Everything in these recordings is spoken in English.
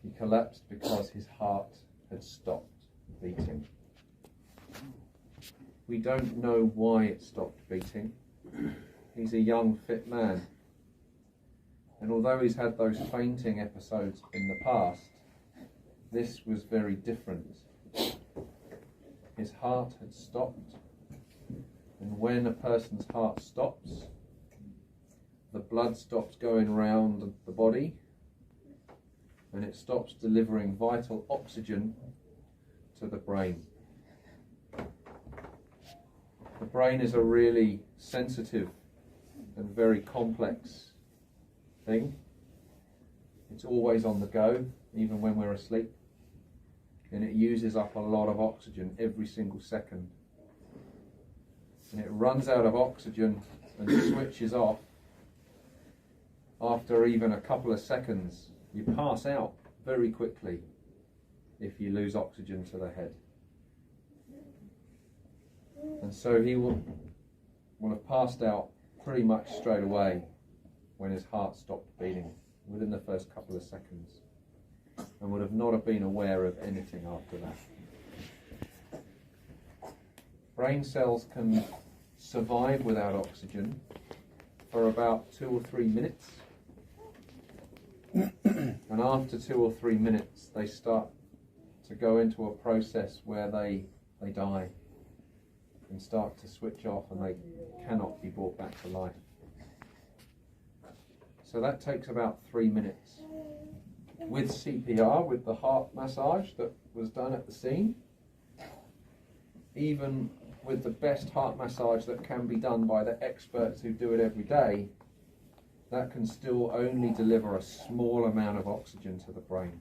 He collapsed because his heart had stopped beating. We don't know why it stopped beating. He's a young, fit man. And although he's had those fainting episodes in the past, this was very different. His heart had stopped. And when a person's heart stops, the blood stops going round the body and it stops delivering vital oxygen to the brain. The brain is a really sensitive and very complex thing. It's always on the go, even when we're asleep, and it uses up a lot of oxygen every single second. And it runs out of oxygen and switches off after even a couple of seconds. You pass out very quickly if you lose oxygen to the head. And so he will have passed out pretty much straight away when his heart stopped beating, within the first couple of seconds, and would have not have been aware of anything after that. Brain cells can survive without oxygen for about 2 or 3 minutes. And after 2 or 3 minutes, they start to go into a process where they die and start to switch off, and they cannot be brought back to life. So that takes about 3 minutes. With CPR, with the heart massage that was done at the scene, even with the best heart massage that can be done by the experts who do it every day, that can still only deliver a small amount of oxygen to the brain.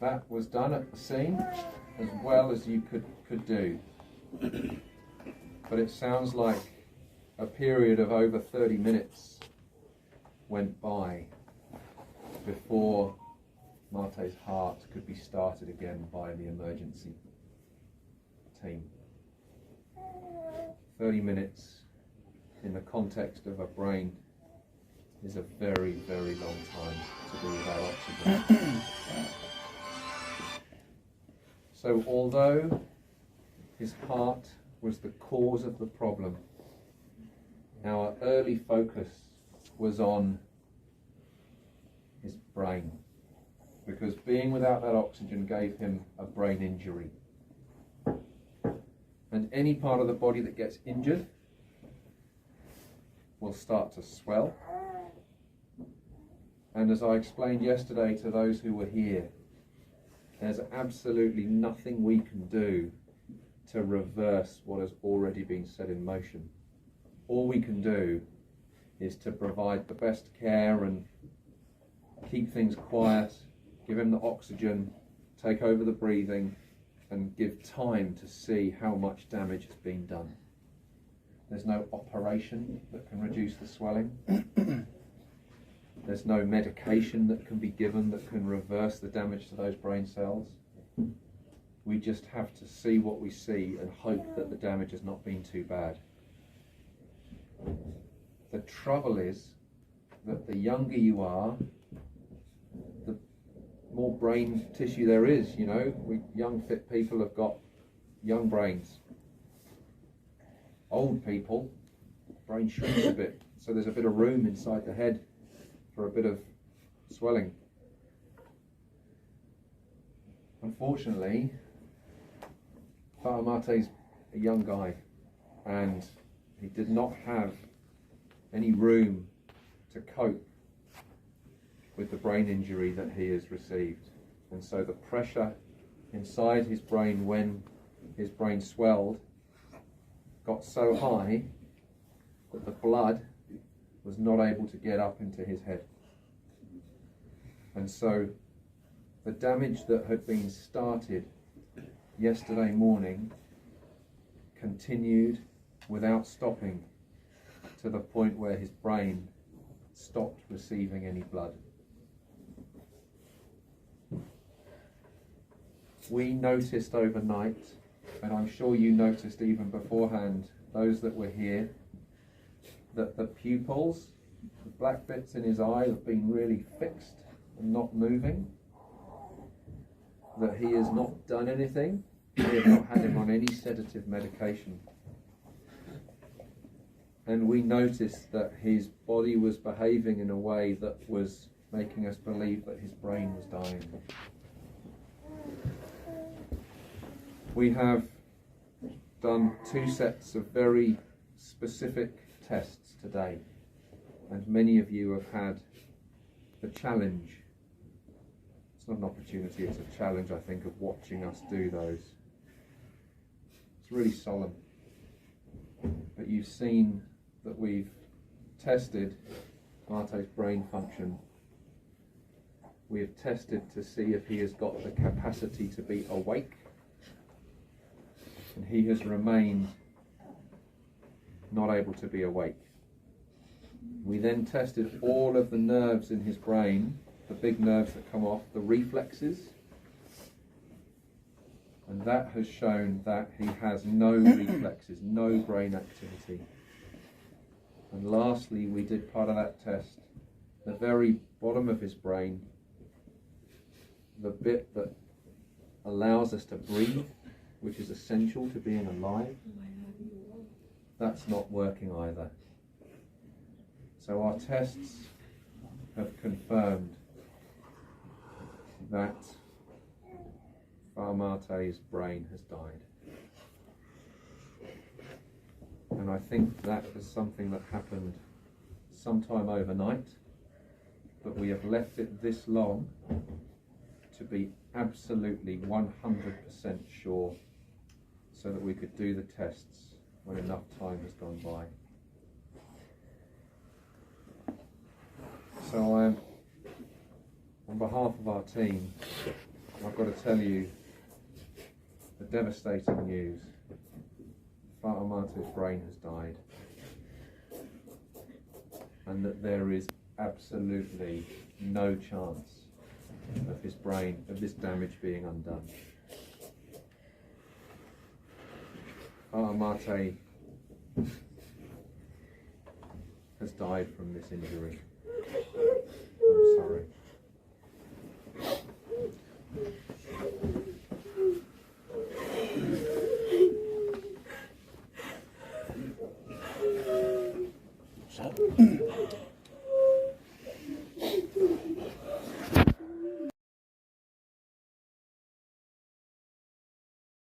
That was done at the scene as well as you could do. But it sounds like a period of over 30 minutes went by before Marte's heart could be started again by the emergency team. 30 minutes in the context of a brain is a very, very long time to be without oxygen. So although his heart was the cause of the problem, our early focus was on his brain, because being without that oxygen gave him a brain injury. And any part of the body that gets injured will start to swell. And as I explained yesterday to those who were here, there's absolutely nothing we can do to reverse what has already been set in motion. All we can do is to provide the best care and keep things quiet, give him the oxygen, take over the breathing, and give time to see how much damage has been done. There's no operation that can reduce the swelling. There's no medication that can be given that can reverse the damage to those brain cells. We just have to see what we see and hope that the damage has not been too bad. The trouble is that the younger you are, the more brain tissue there is. You know, young fit people have got young brains. Old people, brain shrinks a bit, so there's a bit of room inside the head for a bit of swelling. Unfortunately, Father Marte's a young guy, and he did not have any room to cope with the brain injury that he has received. And so the pressure inside his brain when his brain swelled got so high that the blood was not able to get up into his head. And so the damage that had been started yesterday morning continued without stopping to the point where his brain stopped receiving any blood. We noticed overnight, and I'm sure you noticed even beforehand, those that were here, that the pupils, the black bits in his eye have been really fixed and not moving, that he has not done anything. We have not had him on any sedative medication. And we noticed that his body was behaving in a way that was making us believe that his brain was dying. We have done 2 sets of very specific tests today, and many of you have had the challenge. It's not an opportunity, it's a challenge, I think, of watching us do those. It's really solemn. But you've seen that we've tested Mate's brain function. We have tested to see if he has got the capacity to be awake, and he has remained not able to be awake. We then tested all of the nerves in his brain, the big nerves that come off, the reflexes, and that has shown that he has no reflexes, no brain activity. And lastly, we did part of that test, the very bottom of his brain, the bit that allows us to breathe, which is essential to being alive, that's not working either. So our tests have confirmed that Mate's brain has died. And I think that is something that happened sometime overnight, but we have left it this long to be absolutely 100% sure, so that we could do the tests when enough time has gone by. So on behalf of our team, I've got to tell you the devastating news. Mate's brain has died, and that there is absolutely no chance of his brain, of this damage being undone. Mate has died from this injury. I'm sorry. So